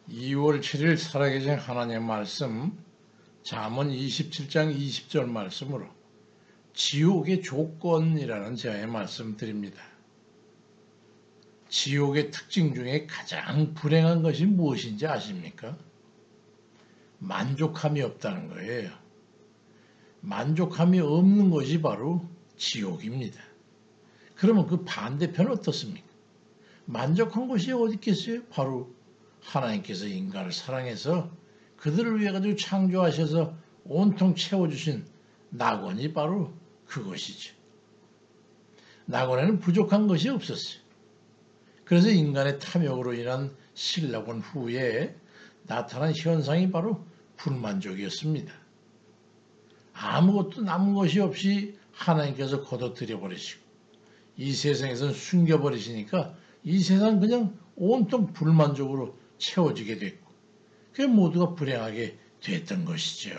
2월 7일 살아계신 하나님의 말씀 잠언 27장 20절 말씀으로 지옥의 조건이라는 제가 말씀 드립니다. 지옥의 특징 중에 가장 불행한 것이 무엇인지 아십니까? 만족함이 없다는 거예요. 만족함이 없는 것이 바로 지옥입니다. 그러면 그 반대편은 어떻습니까? 만족한 것이 어디 있겠어요? 바로 하나님께서 인간을 사랑해서 그들을 위해 가지고 창조하셔서 온통 채워주신 낙원이 바로 그것이죠. 낙원에는 부족한 것이 없었어요. 그래서 인간의 탐욕으로 인한 신락원 후에 나타난 현상이 바로 불만족이었습니다. 아무것도 남은 것이 없이 하나님께서 거둬들여 버리시고 이 세상에서는 숨겨버리시니까 이 세상은 그냥 온통 불만족으로 채워지게 됐고 그게 모두가 불행하게 됐던 것이죠.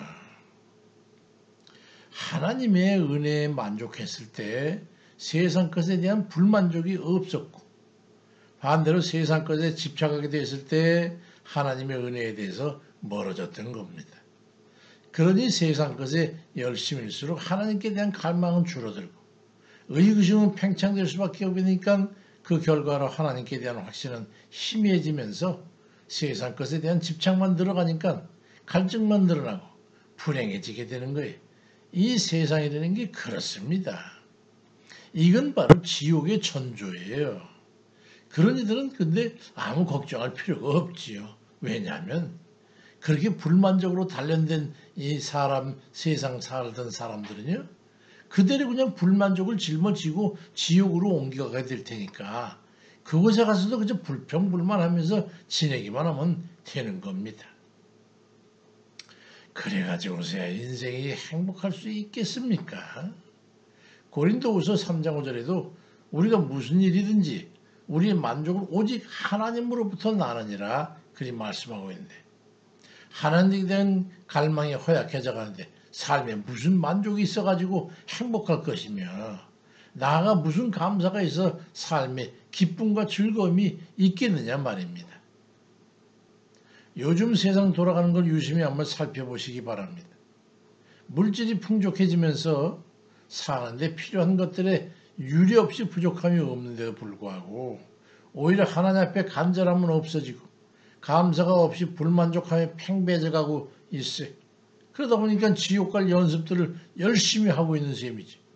하나님의 은혜에 만족했을 때 세상 것에 대한 불만족이 없었고 반대로 세상 것에 집착하게 됐을 때 하나님의 은혜에 대해서 멀어졌던 겁니다. 그러니 세상 것에 열심일수록 하나님께 대한 갈망은 줄어들고 의구심은 팽창될 수밖에 없으니까 그 결과로 하나님께 대한 확신은 희미해지면서 세상 것에 대한 집착만 늘어가니까 갈증만 늘어나고 불행해지게 되는 거예요. 이 세상이라는 게 그렇습니다. 이건 바로 지옥의 전조예요. 그런 이들은 근데 아무 걱정할 필요가 없지요. 왜냐하면 그렇게 불만족으로 단련된 이 사람, 세상 살던 사람들은요. 그대로 그냥 불만족을 짊어지고 지옥으로 옮겨가게 될 테니까 그곳에 가서도 그저 불평불만하면서 지내기만 하면 되는 겁니다. 그래가지고서야 인생이 행복할 수 있겠습니까? 고린도후서 3장 5절에도 우리가 무슨 일이든지 우리의 만족은 오직 하나님으로부터 나느니라 그리 말씀하고 있는데 하나님에 대한 갈망이 허약해져 가는데 삶에 무슨 만족이 있어가지고 행복할 것이며 나아가 무슨 감사가 있어 삶에 기쁨과 즐거움이 있겠느냐 말입니다. 요즘 세상 돌아가는 걸 유심히 한번 살펴보시기 바랍니다. 물질이 풍족해지면서 사는데 필요한 것들에 유례없이 부족함이 없는데도 불구하고 오히려 하나님 앞에 간절함은 없어지고 감사가 없이 불만족함에 팽배해져가고 있어요. 그러다 보니까 지옥 갈 연습들을 열심히 하고 있는 셈이지.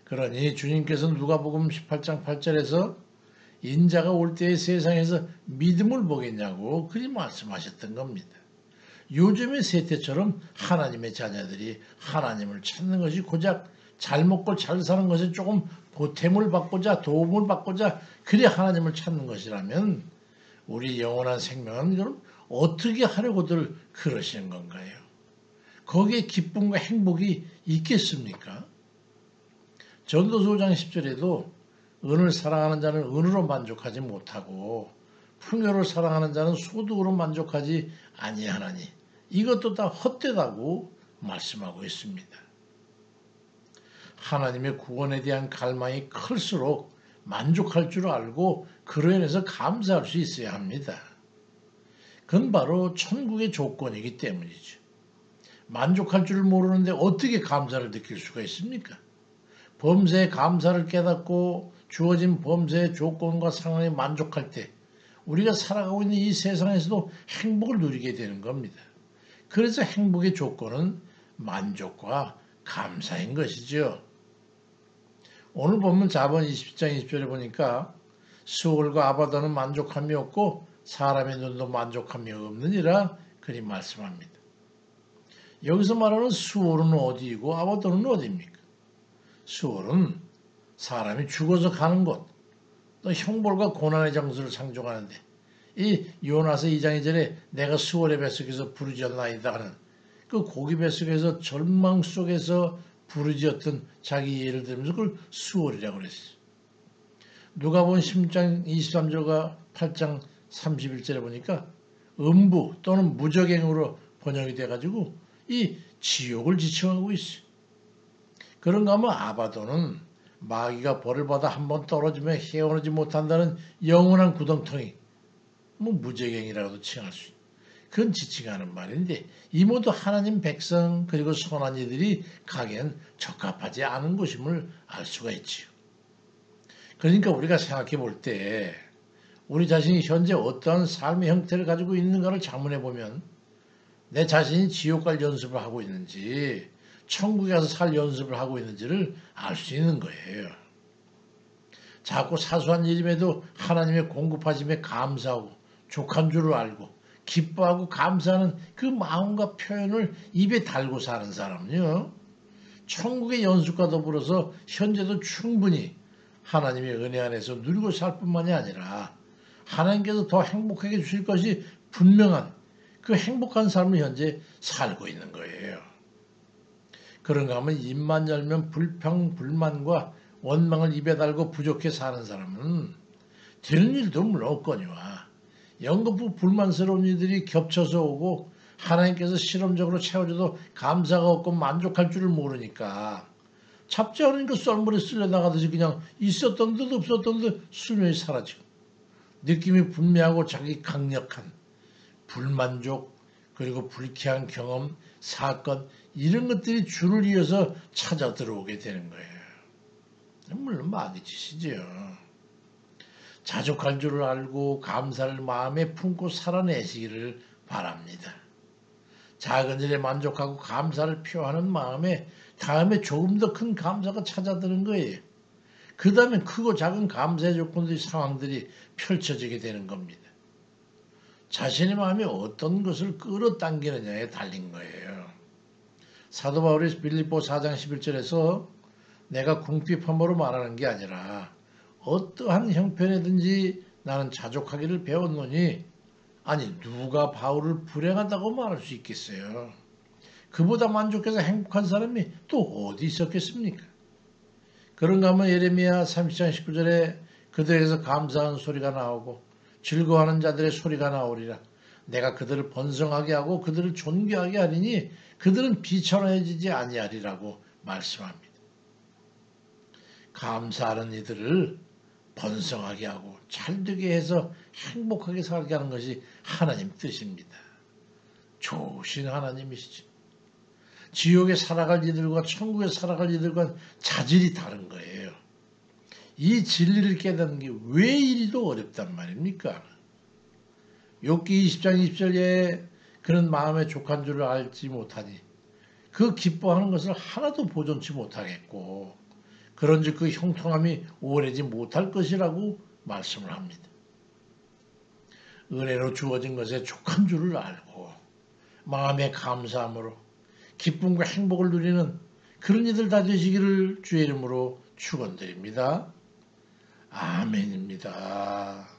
그러니 주님께서 누가복음 18장 8절에서 인자가 올 때의 세상에서 믿음을 보겠냐고 그리 말씀하셨던 겁니다. 요즘의 세태처럼 하나님의 자녀들이 하나님을 찾는 것이 고작 잘 먹고 잘 사는 것에 조금 보탬을 받고자 도움을 받고자 그래 하나님을 찾는 것이라면 우리 영원한 생명은 그럼 어떻게 하려고들 그러시는 건가요? 거기에 기쁨과 행복이 있겠습니까? 전도서 5장 10절에도 은을 사랑하는 자는 은으로 만족하지 못하고 풍요를 사랑하는 자는 소득으로 만족하지 아니하나니 이것도 다 헛되다고 말씀하고 있습니다. 하나님의 구원에 대한 갈망이 클수록 만족할 줄 알고 그로 인해서 감사할 수 있어야 합니다. 그건 바로 천국의 조건이기 때문이죠. 만족할 줄 모르는데 어떻게 감사를 느낄 수가 있습니까? 범사의 감사를 깨닫고 주어진 범사의 조건과 상황에 만족할 때 우리가 살아가고 있는 이 세상에서도 행복을 누리게 되는 겁니다. 그래서 행복의 조건은 만족과 감사인 것이죠. 오늘 보면 잠언 20장 20절에 보니까 수월과 아바도는 만족함이 없고 사람의 눈도 만족함이 없느니라 그리 말씀합니다. 여기서 말하는 수월은 어디이고 아바도는 어디입니까? 수월은 사람이 죽어서 가는 곳, 또 형벌과 고난의 장소를 상징하는데 이 요나서 2장 2절에 내가 수월의 뱃속에서 부르짖었나이다 하는 그 고기 뱃속에서 절망 속에서 부르짖었던 자기 예를 들면서 그걸 수월이라고 그랬어요. 누가복음 10장 23절과 8장 31절에 보니까 음부 또는 무적행으로 번역이 돼가지고 이 지옥을 지칭하고 있어요. 그런가 하면 아바도는 마귀가 벌을 받아 한번 떨어지면 헤어나지 못한다는 영원한 구덩텅이 뭐 무제경이라고도 칭할 수 있는 그건 지칭하는 말인데 이 모두 하나님 백성 그리고 선한 이들이 가기엔 적합하지 않은 것임을 알 수가 있지요. 그러니까 우리가 생각해 볼 때 우리 자신이 현재 어떠한 삶의 형태를 가지고 있는가를 자문해 보면 내 자신이 지옥 갈 연습을 하고 있는지 천국에 가서 살 연습을 하고 있는지를 알 수 있는 거예요. 작고 사소한 일임에도 하나님의 공급하심에 감사하고 족한 줄을 알고 기뻐하고 감사하는 그 마음과 표현을 입에 달고 사는 사람은요. 천국의 연습과 더불어서 현재도 충분히 하나님의 은혜 안에서 누리고 살 뿐만이 아니라 하나님께서 더 행복하게 주실 것이 분명한 그 행복한 삶을 현재 살고 있는 거예요. 그런가 하면 입만 열면 불평, 불만과 원망을 입에 달고 부족해 사는 사람은 되는 일도 물론 없거니와 연거푸 불만스러운 일들이 겹쳐서 오고 하나님께서 실험적으로 채워줘도 감사가 없고 만족할 줄을 모르니까 잡지 않으니까 썰물에 쓸려나가듯이 그냥 있었던 듯 없었던 듯 수명이 사라지고 느낌이 분명하고 자기 강력한 불만족 그리고 불쾌한 경험, 사건 이런 것들이 줄을 이어서 찾아 들어오게 되는 거예요. 물론 마귀 짓이지요. 자족할 줄을 알고 감사를 마음에 품고 살아내시기를 바랍니다. 작은 일에 만족하고 감사를 표하는 마음에 다음에 조금 더 큰 감사가 찾아드는 거예요. 그 다음에 크고 작은 감사의 조건들이 상황들이 펼쳐지게 되는 겁니다. 자신의 마음이 어떤 것을 끌어당기느냐에 달린 거예요. 사도 바울이 빌립보 4장 11절에서 내가 궁핍함으로 말하는 게 아니라 어떠한 형편이든지 나는 자족하기를 배웠노니 아니 누가 바울을 불행하다고 말할 수 있겠어요. 그보다 만족해서 행복한 사람이 또 어디 있었겠습니까? 그런가 하면 예레미야 30장 19절에 그들에게서 감사하는 소리가 나오고 즐거워하는 자들의 소리가 나오리라. 내가 그들을 번성하게 하고 그들을 존귀하게 하리니 그들은 비천해지지 아니하리라고 말씀합니다. 감사하는 이들을 번성하게 하고 잘되게 해서 행복하게 살게 하는 것이 하나님 뜻입니다. 좋으신 하나님이시죠. 지옥에 살아갈 이들과 천국에 살아갈 이들과 자질이 다른 거예요. 이 진리를 깨닫는 게 왜 이리도 어렵단 말입니까? 욥기 20장 20절에 그는 마음의 족한 줄을 알지 못하니 그 기뻐하는 것을 하나도 보존치 못하겠고 그런즉 그 형통함이 오래지 못할 것이라고 말씀을 합니다. 은혜로 주어진 것에 족한 줄을 알고 마음의 감사함으로 기쁨과 행복을 누리는 그런 이들 다 되시기를 주의 이름으로 축원드립니다. 아멘입니다.